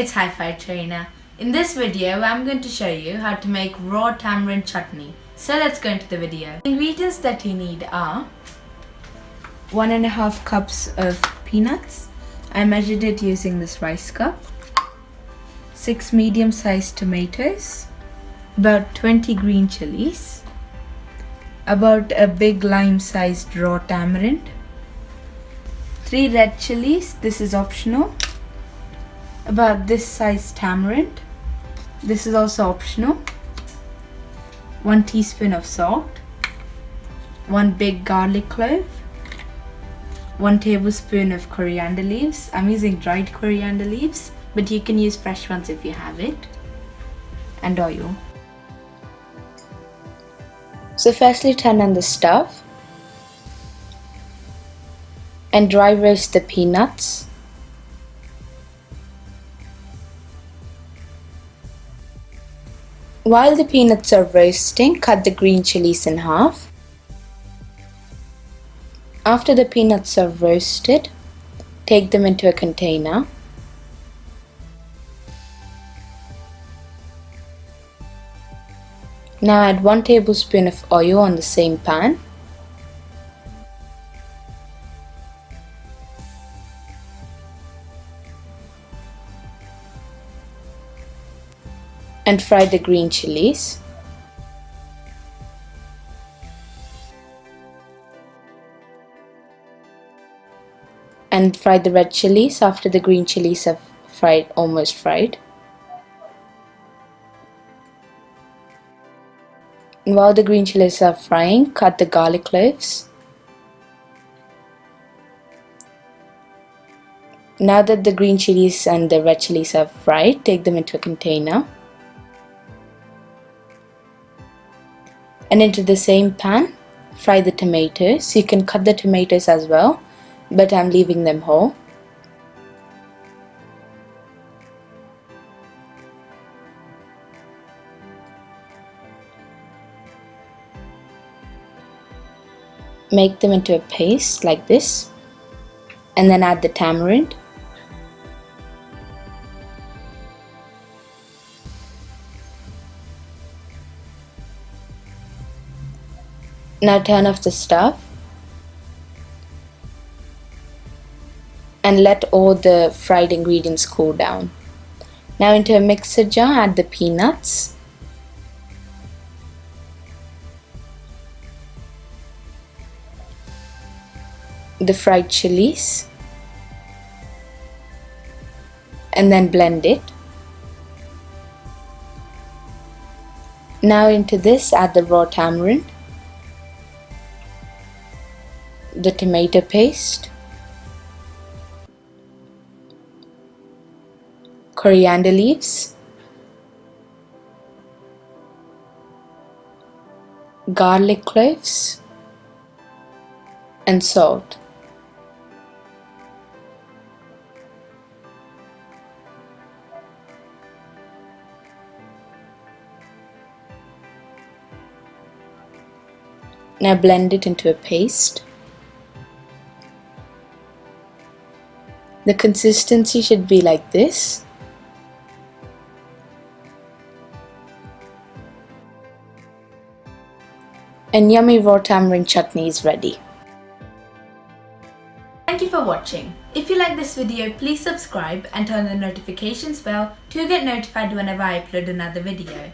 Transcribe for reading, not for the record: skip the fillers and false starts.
it's Hi5 Trainer. In this video, I'm going to show you how to make raw tamarind chutney. So let's go into the video. The ingredients that you need are 1.5 cups of peanuts. I measured it using this rice cup. 6 medium-sized tomatoes. About 20 green chilies. About a big lime-sized raw tamarind. 3 red chillies, this is optional. About this size tamarind, this is also optional. 1 teaspoon of salt. 1 big garlic clove. 1 tablespoon of coriander leaves. I'm using dried coriander leaves, but you can use fresh ones if you have it. And oil. So firstly, turn on the stove and dry roast the peanuts. While the peanuts are roasting, cut the green chilies in half. After the peanuts are roasted, take them into a container. Now add 1 tablespoon of oil on the same pan. And fry the green chilies. And fry the red chilies after the green chilies have almost fried. And while the green chilies are frying, cut the garlic cloves. Now that the green chilies and the red chilies are fried, take them into a container. And into the same pan, fry the tomatoes. You can cut the tomatoes as well, but I'm leaving them whole. Make them into a paste like this, and then add the tamarind. Now turn off the stove and let all the fried ingredients cool down. Now into a mixer jar, add the peanuts, the fried chilies, and then blend it. Now into this, add the raw tamarind, the tomato paste, coriander leaves, garlic cloves, and salt. Now blend it into a paste. The consistency should be like this. And yummy raw tamarind chutney is ready. Thank you for watching. If you like this video, please subscribe and turn on the notifications bell to get notified whenever I upload another video.